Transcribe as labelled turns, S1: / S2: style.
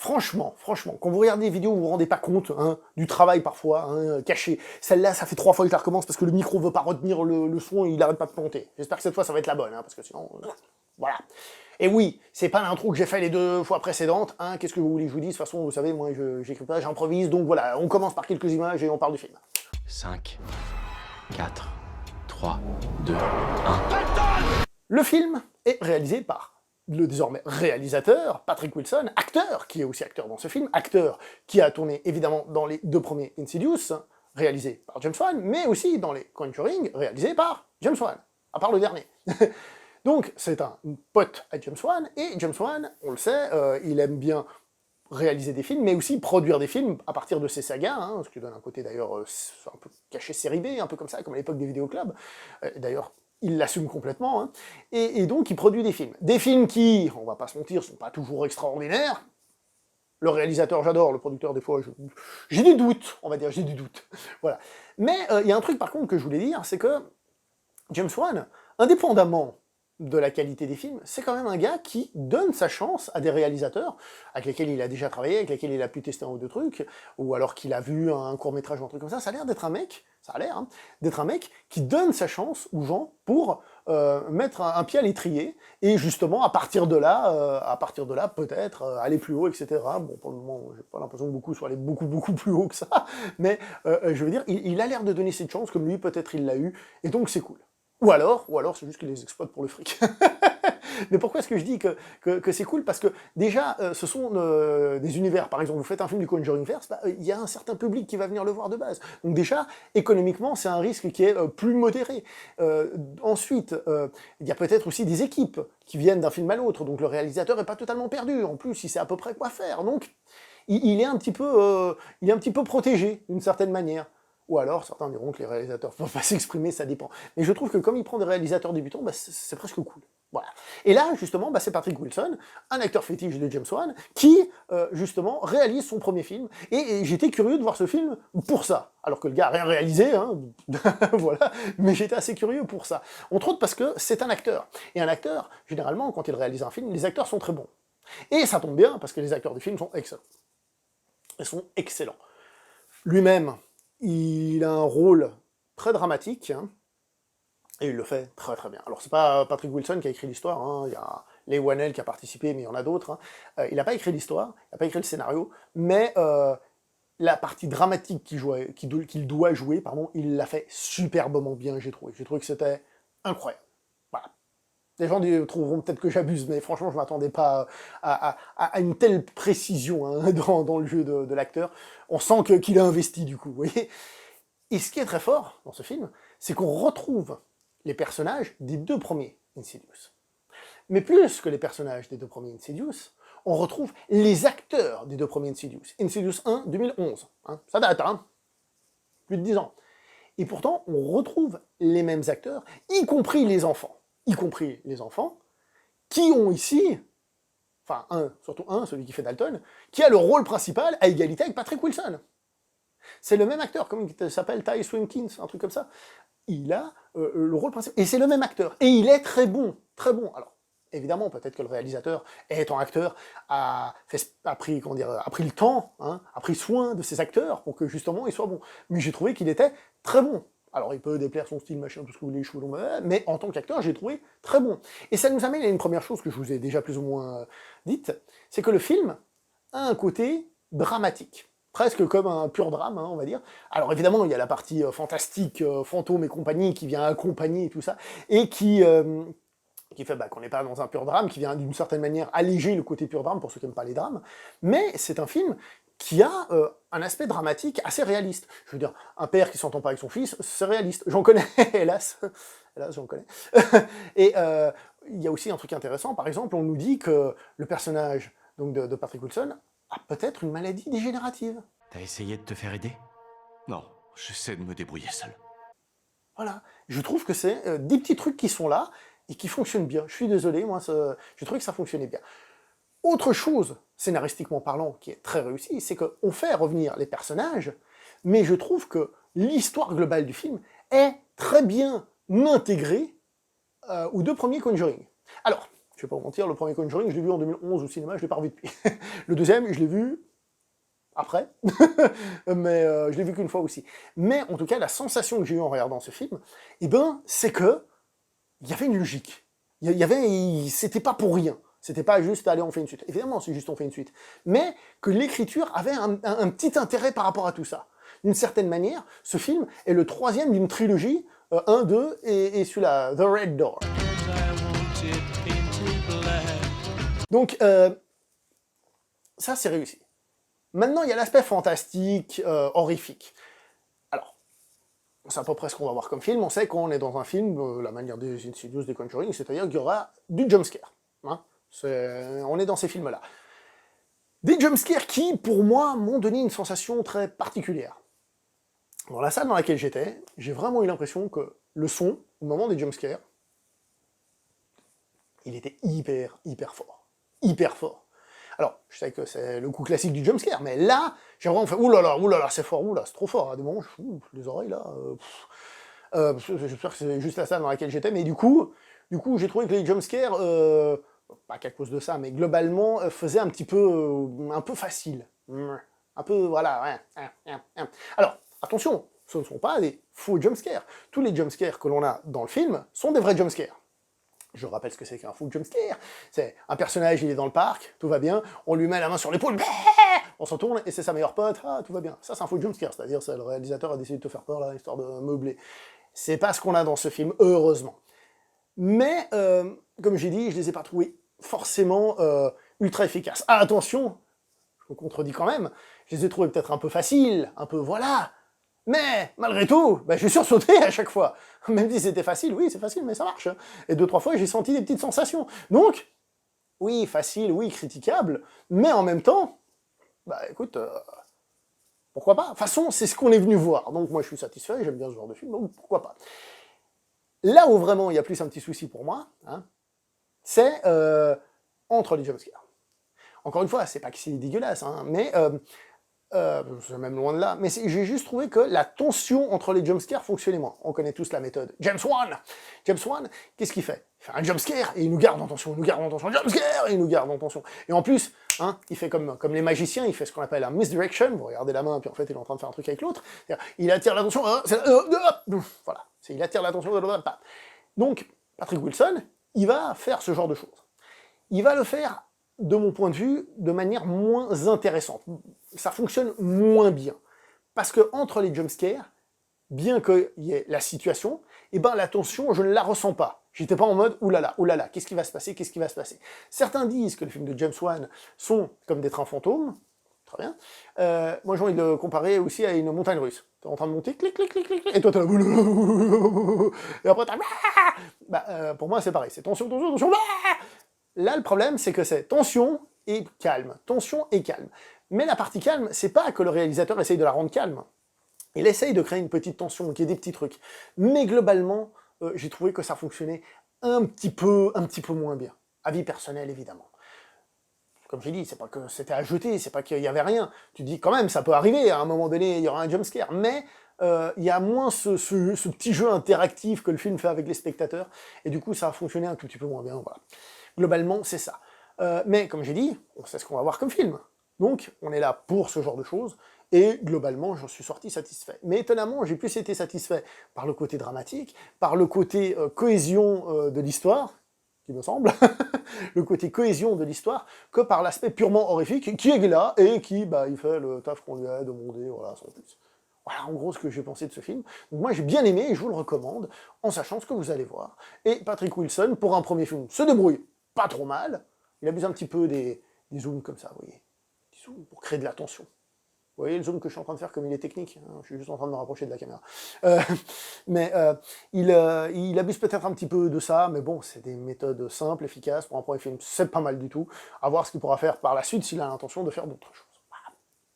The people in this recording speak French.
S1: franchement, quand vous regardez des vidéos, vous vous rendez pas compte hein, du travail parfois, hein, caché. Celle-là, ça fait 3 fois que je la recommence parce que le micro veut pas retenir le son et il arrête pas de planter. J'espère que cette fois, ça va être la bonne, hein, parce que sinon... voilà. Et oui, c'est pas l'intro que j'ai fait les 2 fois précédentes, hein, qu'est-ce que vous voulez que je vous dise? De toute façon, vous savez, moi, j'écris pas, j'improvise, donc voilà, on commence par quelques images et on parle du film.
S2: 5, 4, 3, 2, 1...
S1: Le film est réalisé par le désormais réalisateur, Patrick Wilson, acteur, qui est aussi acteur dans ce film, acteur qui a tourné évidemment dans les 2 premiers Insidious, réalisé par James Wan, mais aussi dans les Conjuring, réalisé par James Wan, à part le dernier. Donc c'est un pote à James Wan, et James Wan, on le sait, il aime bien réaliser des films, mais aussi produire des films à partir de ses sagas, hein, ce qui donne un côté d'ailleurs un peu caché série B, un peu comme ça, comme à l'époque des vidéoclubs. D'ailleurs, il l'assume complètement, hein. Et donc il produit des films. Des films qui, on va pas se mentir, sont pas toujours extraordinaires. Le réalisateur, j'adore, le producteur, des fois, j'ai des doutes, on va dire, j'ai des doutes. Voilà. Mais il y a un truc par contre que je voulais dire, c'est que James Wan, indépendamment de la qualité des films, c'est quand même un gars qui donne sa chance à des réalisateurs avec lesquels il a déjà travaillé, avec lesquels il a pu tester un ou 2 trucs, ou alors qu'il a vu un court-métrage ou un truc comme ça. Ça a l'air d'être un mec, ça a l'air, hein, d'être un mec qui donne sa chance aux gens pour mettre un pied à l'étrier, et justement, à partir de là, peut-être aller plus haut, etc. Bon, pour le moment, j'ai pas l'impression que beaucoup soient allés beaucoup plus haut que ça, mais je veux dire, il a l'air de donner cette chance, comme lui, peut-être il l'a eu, et donc c'est cool. Ou alors c'est juste qu'il les exploite pour le fric. Mais pourquoi est-ce que je dis que c'est cool? Parce que déjà, ce sont des univers. Par exemple, vous faites un film du Conjuringverse, bah, y a un certain public qui va venir le voir de base. Donc déjà, économiquement, c'est un risque qui est plus modéré. Ensuite, il y a peut-être aussi des équipes qui viennent d'un film à l'autre, donc le réalisateur n'est pas totalement perdu. En plus, il sait à peu près quoi faire. Donc, il est un petit peu protégé, d'une certaine manière. Ou alors, certains diront que les réalisateurs ne peuvent pas s'exprimer, ça dépend. Mais je trouve que comme il prend des réalisateurs débutants, bah, c'est presque cool. Voilà. Et là, justement, bah, c'est Patrick Wilson, un acteur fétiche de James Wan, qui, justement, réalise son premier film. Et j'étais curieux de voir ce film pour ça. Alors que le gars n'a rien réalisé, hein, voilà, mais j'étais assez curieux pour ça. Entre autres parce que c'est un acteur. Et un acteur, généralement, quand il réalise un film, les acteurs sont très bons. Et ça tombe bien, parce que les acteurs du film sont excellents. Ils sont excellents. Lui-même, il a un rôle très dramatique, hein, et il le fait très très bien. Alors c'est pas Patrick Wilson qui a écrit l'histoire, hein, il y a Leigh Whannell qui a participé, mais il y en a d'autres. Hein. Il n'a pas écrit l'histoire, il n'a pas écrit le scénario, mais la partie dramatique qu'il doit jouer, pardon, il l'a fait superbement bien, j'ai trouvé. J'ai trouvé que c'était incroyable. Voilà. Les gens trouveront peut-être que j'abuse, mais franchement, je ne m'attendais pas à une telle précision hein, dans le jeu de l'acteur. On sent qu'il a investi, du coup, vous voyez. Et ce qui est très fort dans ce film, c'est qu'on retrouve les personnages des 2 premiers Insidious. Mais plus que les personnages des 2 premiers Insidious, on retrouve les acteurs des 2 premiers Insidious. Insidious 1, 2011. Hein, ça date, hein, plus de 10 ans. Et pourtant, on retrouve les mêmes acteurs, y compris les enfants. Qui ont ici, enfin surtout celui qui fait Dalton, qui a le rôle principal à égalité avec Patrick Wilson. C'est le même acteur, comment il s'appelle, Ty Swinkins, un truc comme ça. Il a le rôle principal, et c'est le même acteur, et il est très bon, très bon. Alors, évidemment, peut-être que le réalisateur, étant acteur, a pris le temps, hein, a pris soin de ses acteurs pour que justement ils soient bons. Mais j'ai trouvé qu'il était très bon. Alors il peut déplaire son style, machin, tout ce que vous voulez, les cheveux longs, mais en tant qu'acteur, j'ai trouvé très bon. Et ça nous amène à une première chose que je vous ai déjà plus ou moins dite, c'est que le film a un côté dramatique. Presque comme un pur drame, hein, on va dire. Alors évidemment, il y a la partie fantastique, fantôme et compagnie, qui vient accompagner tout ça, et qui fait qu'on n'est pas dans un pur drame, qui vient d'une certaine manière alléger le côté pur drame, pour ceux qui n'aiment pas les drames, mais c'est un film qui a un aspect dramatique assez réaliste. Je veux dire, un père qui s'entend pas avec son fils, c'est réaliste. J'en connais, hélas. Hélas, j'en connais. Et il y a aussi un truc intéressant, par exemple, on nous dit que le personnage donc, de Patrick Wilson a peut-être une maladie dégénérative.
S2: T'as essayé de te faire aider?
S3: Non, j'essaie de me débrouiller seul.
S1: Voilà. Je trouve que c'est des petits trucs qui sont là et qui fonctionnent bien. Je suis désolé, moi, je trouve que ça fonctionnait bien. Autre chose, scénaristiquement parlant, qui est très réussie, c'est qu'on fait revenir les personnages, mais je trouve que l'histoire globale du film est très bien intégrée aux 2 premiers Conjuring. Alors, je vais pas vous mentir, le premier Conjuring, je l'ai vu en 2011 au cinéma, je l'ai pas revu depuis. Le deuxième, je l'ai vu après, mais je l'ai vu qu'une fois aussi. Mais en tout cas, la sensation que j'ai eue en regardant ce film, eh ben, c'est que il y avait une logique. C'était pas pour rien. C'était pas juste, allez, on fait une suite. Évidemment, c'est juste on fait une suite. Mais que l'écriture avait un petit intérêt par rapport à tout ça. D'une certaine manière, ce film est le troisième d'une trilogie, 1, 2, et celui-là, The Red Door. Donc, ça, c'est réussi. Maintenant, il y a l'aspect fantastique, horrifique. Alors, c'est à peu près ce qu'on va voir comme film. On sait qu'on est dans un film, la manière des Insidious, des Conjuring, c'est-à-dire qu'il y aura du jumpscare. Hein, on est dans ces films-là. Des jumpscares qui, pour moi, m'ont donné une sensation très particulière. Dans la salle dans laquelle j'étais, j'ai vraiment eu l'impression que le son, au moment des jumpscares, il était hyper fort. Hyper fort. Alors, je sais que c'est le coup classique du jumpscare, mais là, j'ai vraiment fait oulala, c'est fort, c'est trop fort. À des moments, les oreilles là. J'espère que c'est juste la salle dans laquelle j'étais, mais du coup, j'ai trouvé que les jumpscares, pas qu'à cause de ça, mais globalement, faisaient un peu facile. Un peu, voilà, ouais. Alors, attention, ce ne sont pas des faux jumpscares. Tous les jumpscares que l'on a dans le film sont des vrais jumpscares. Je rappelle ce que c'est qu'un faux jumpscare. C'est un personnage, il est dans le parc, tout va bien, on lui met la main sur l'épaule, on s'en tourne et c'est sa meilleure pote, tout va bien. Ça, c'est un faux jumpscare, c'est-à-dire que le réalisateur a décidé de te faire peur, là, histoire de meubler. C'est pas ce qu'on a dans ce film, heureusement. Mais, comme j'ai dit, je les ai pas trouvés forcément ultra efficaces. Ah, attention, je me contredis quand même, je les ai trouvés peut-être un peu faciles, un peu voilà. Mais, malgré tout, j'ai sursauté à chaque fois. Même si c'était facile, oui, c'est facile, mais ça marche. Et 2-3 fois, j'ai senti des petites sensations. Donc, oui, facile, oui, critiquable, mais en même temps, écoute, pourquoi pas? De toute façon, c'est ce qu'on est venu voir. Donc moi, je suis satisfait, j'aime bien ce genre de film, donc pourquoi pas? Là où vraiment il y a plus un petit souci pour moi, hein, c'est entre les jumpscares. Encore une fois, c'est pas que c'est dégueulasse, hein, mais... c'est même loin de là, mais j'ai juste trouvé que la tension entre les jumpscares fonctionnait moins. On connaît tous la méthode James Wan. James Wan, qu'est-ce qu'il fait? Il fait un jumpscare et il nous garde en tension, jumpscare et il nous garde en tension. Et en plus, hein, il fait comme les magiciens, il fait ce qu'on appelle un misdirection, vous regardez la main, puis en fait il est en train de faire un truc avec l'autre. Il attire l'attention, voilà, il attire l'attention. Donc, Patrick Wilson, il va faire ce genre de choses. Il va le faire, de mon point de vue, de manière moins intéressante. Ça fonctionne moins bien. Parce que entre les jumpscares, bien qu'il y ait la situation, la tension, je ne la ressens pas. J'étais pas en mode oulala, qu'est-ce qui va se passer, Certains disent que les films de James Wan sont comme des trains fantômes. Très bien. Moi, j'ai envie de le comparer aussi à une montagne russe. T'es en train de monter, clic, et toi t'es là, et après t'as... pour moi, c'est pareil, c'est tension. Là, le problème, c'est que c'est tension et calme. Mais la partie calme, c'est pas que le réalisateur essaye de la rendre calme. Il essaye de créer une petite tension, qu'il y ait des petits trucs. Mais globalement, j'ai trouvé que ça fonctionnait un petit peu moins bien. Avis personnel, évidemment. Comme j'ai dit, c'est pas que c'était à jeter, c'est pas qu'il y avait rien. Tu dis quand même, ça peut arriver, à un moment donné, il y aura un jumpscare. Mais il y a moins ce petit jeu interactif que le film fait avec les spectateurs. Et du coup, ça a fonctionné un tout petit peu moins bien, voilà. Globalement, c'est ça. Mais comme j'ai dit, on sait ce qu'on va voir comme film. Donc, on est là pour ce genre de choses, et globalement, j'en suis sorti satisfait. Mais étonnamment, j'ai plus été satisfait par le côté dramatique, par le côté cohésion de l'histoire, qui me semble, le côté cohésion de l'histoire, que par l'aspect purement horrifique, qui est là, et qui, il fait le taf qu'on lui a demandé, voilà, sans plus. Voilà en gros ce que j'ai pensé de ce film. Donc moi j'ai bien aimé, et je vous le recommande, en sachant ce que vous allez voir. Et Patrick Wilson, pour un premier film, se débrouille pas trop mal. Il abuse un petit peu des zooms comme ça, vous voyez. Des zooms pour créer de la tension. Vous voyez le zoom que je suis en train de faire comme il est technique, hein, je suis juste en train de me rapprocher de la caméra. Il abuse peut-être un petit peu de ça, mais bon, c'est des méthodes simples, efficaces, pour un premier film, c'est pas mal du tout. À voir ce qu'il pourra faire par la suite s'il a l'intention de faire d'autres choses.